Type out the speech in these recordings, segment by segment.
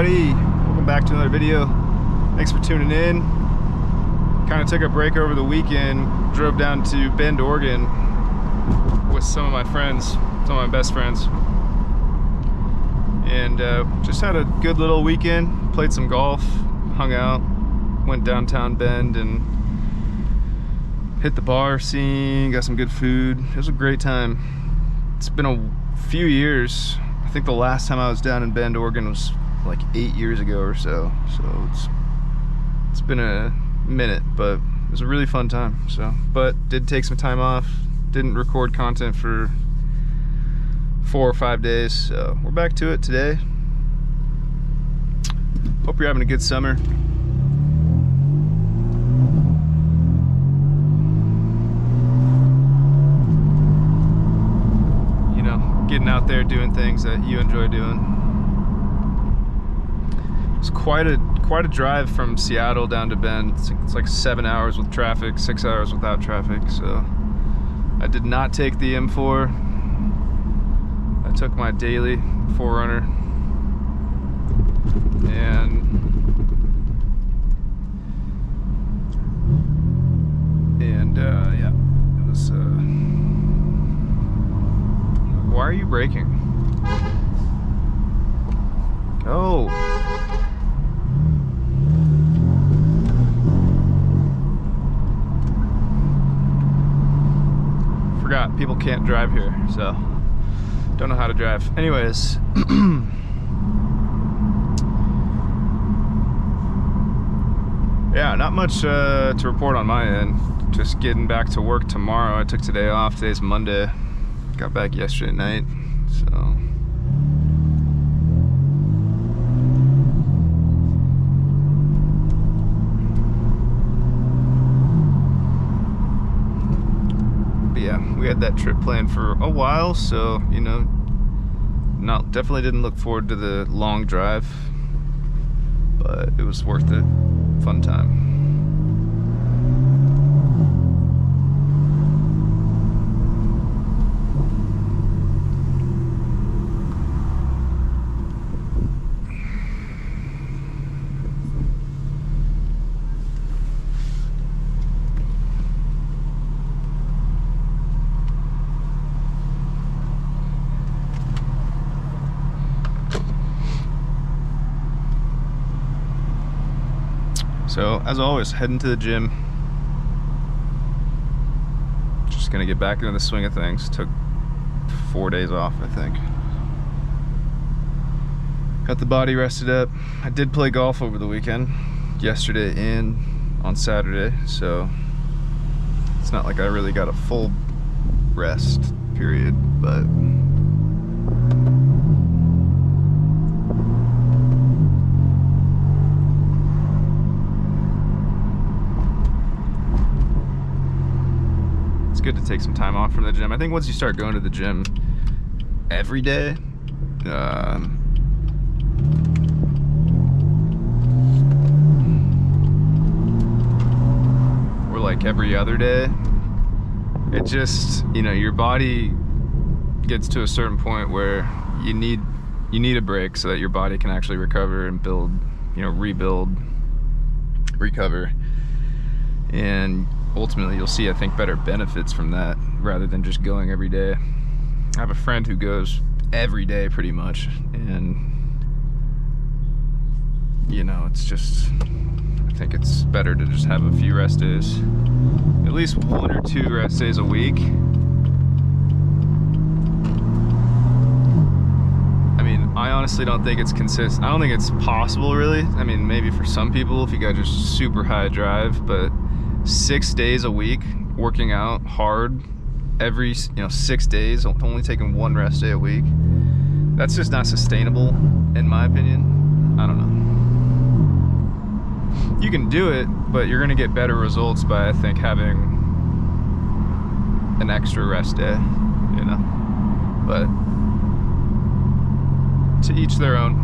everybody, welcome back to another video. Thanks for tuning in. Kind of took a break over the weekend, drove down to Bend, Oregon with some of my friends, some of my best friends, and just had a good little weekend. Played some golf, hung out, went downtown Bend and hit the bar scene, got some good food. It was a great time. It's been a few years. I think the last time I was down in Bend, Oregon was like 8 years ago or so. So it's been a minute, but it was a really fun time. So, but did take some time off. Didn't record content for 4 or 5 days. So we're back to it today. Hope you're having a good summer. You know, getting out there doing things that you enjoy doing. It's quite a drive from Seattle down to Bend. It's like 7 hours with traffic, 6 hours without traffic. So I did not take the M4. I took my daily 4Runner, and yeah, it was. Why are you braking? Oh. Forgot people can't drive here, so don't know how to drive. Anyways, yeah, not much to report on my end. Just getting back to work tomorrow. I took today off. Today's Monday. Got back yesterday night, so. Yeah, we had that trip planned for a while, so you know, definitely didn't look forward to the long drive, but it was worth it. Fun time. So, as always, heading to the gym. Just gonna get back into the swing of things. Took 4 days off, I think. Got the body rested up. I did play golf over the weekend, yesterday and on Saturday, so it's not like I really got a full rest period, but good to take some time off from the gym. I think once you start going to the gym every day, or like every other day, it just, you know, your body gets to a certain point where you need a break so that your body can actually recover and build, you know, rebuild, recover, and ultimately you'll see, I think, better benefits from that rather than just going every day. I have a friend who goes every day pretty much, and you know, it's just, I think it's better to just have a few rest days, at least 1 or 2 rest days a week. I mean, I honestly don't think it's consistent. I don't think it's possible, really. I mean, maybe for some people if you got just super high drive, but 6 days a week working out hard every 6 days, only taking 1 rest day a week, that's just not sustainable in my opinion. I don't know, you can do it, but you're gonna get better results by, I think, having an extra rest day, you know, but to each their own.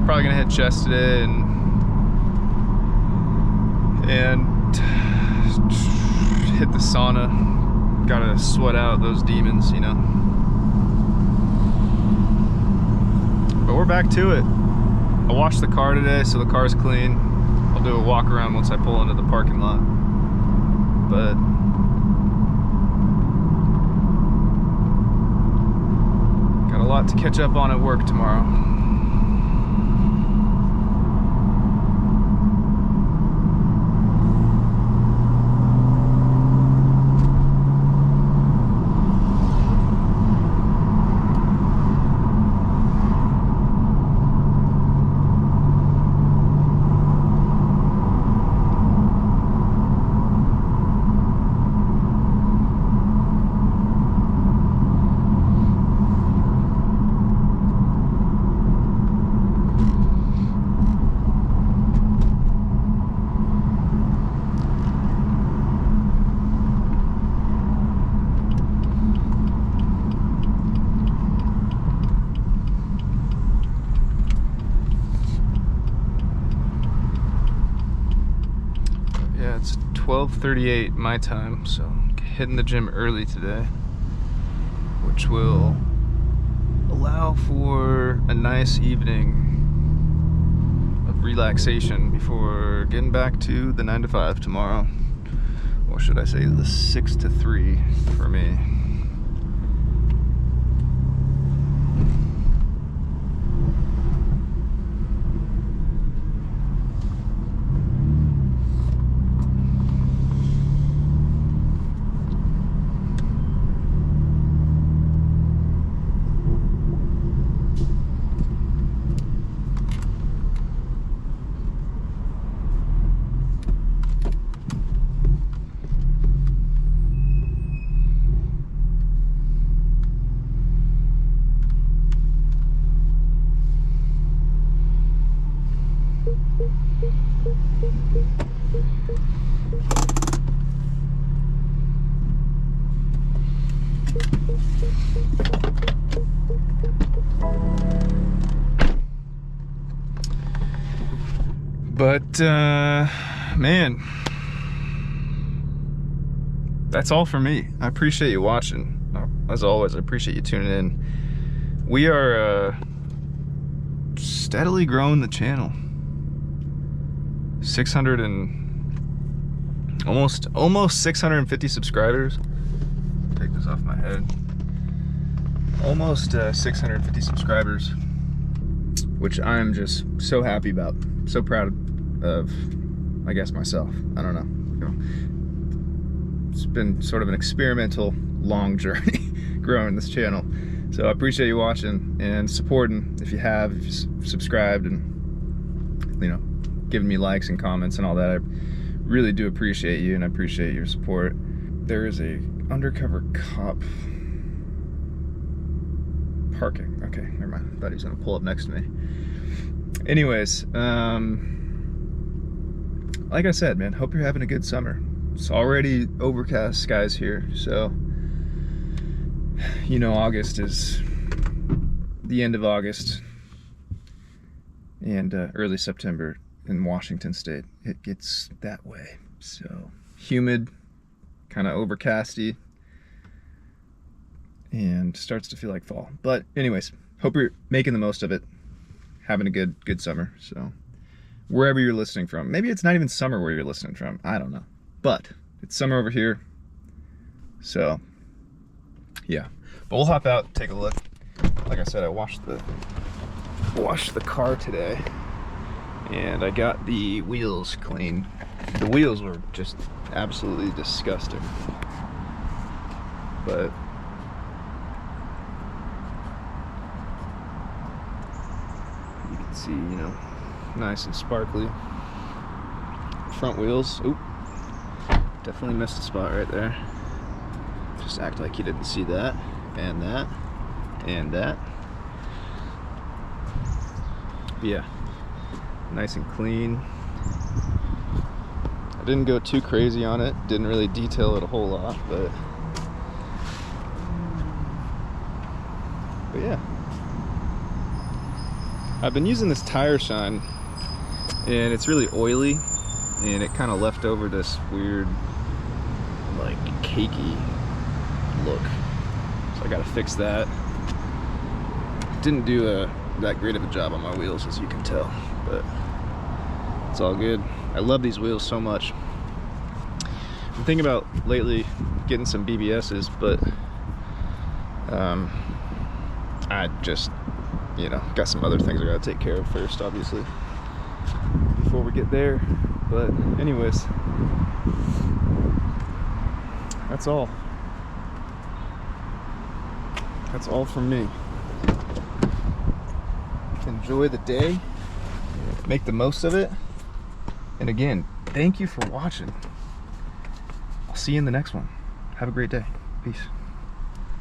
Probably gonna hit chest today and hit the sauna. Gotta sweat out those demons, you know. But we're back to it. I washed the car today, so the car's clean. I'll do a walk around once I pull into the parking lot. But got a lot to catch up on at work tomorrow. It's 12:38 my time, so hitting the gym early today, which will allow for a nice evening of relaxation before getting back to the 9 to 5 tomorrow, or should I say the 6 to 3 for me. But man, that's all for me. I appreciate you watching. As always, I appreciate you tuning in. We are steadily growing the channel. 600 and almost 650 subscribers. Take this off my head. Almost 650 subscribers, which I'm just so happy about. So proud of, I guess, myself. I don't know. It's been sort of an experimental, long journey growing this channel. So I appreciate you watching and supporting. If you have, if you subscribed and, you know, giving me likes and comments and all that, I really do appreciate you, and I appreciate your support. There is a undercover cop parking. Okay, never mind. I thought he was gonna pull up next to me. Anyways, like I said, man, hope you're having a good summer. It's already overcast skies here, so you know August is the end of August and early September in Washington State. It gets that way. So humid, kind of overcasty, and starts to feel like fall. But anyways, hope you're making the most of it, having a good summer. So wherever you're listening from, maybe it's not even summer where you're listening from, I don't know, but it's summer over here. So yeah, but we'll hop out and take a look. Like I said, I washed the car today, and I got the wheels clean. The wheels were just absolutely disgusting, but you can see, you know, nice and sparkly. Front wheels, oop, definitely missed a spot right there. Just act like you didn't see that, and that, and that. But yeah, nice and clean. I didn't go too crazy on it, didn't really detail it a whole lot, but yeah. I've been using this tire shine, and it's really oily, and it kind of left over this weird, like, cakey look. So I gotta fix that. Didn't do a that great of a job on my wheels, as you can tell, but it's all good. I love these wheels so much. I'm thinking about lately getting some BBSs, but I just, you know, got some other things I gotta take care of first, obviously, before we get there. But anyways, that's all. That's all from me. Enjoy the day, make the most of it, and again, thank you for watching. I'll see you in the next one. Have a great day. Peace.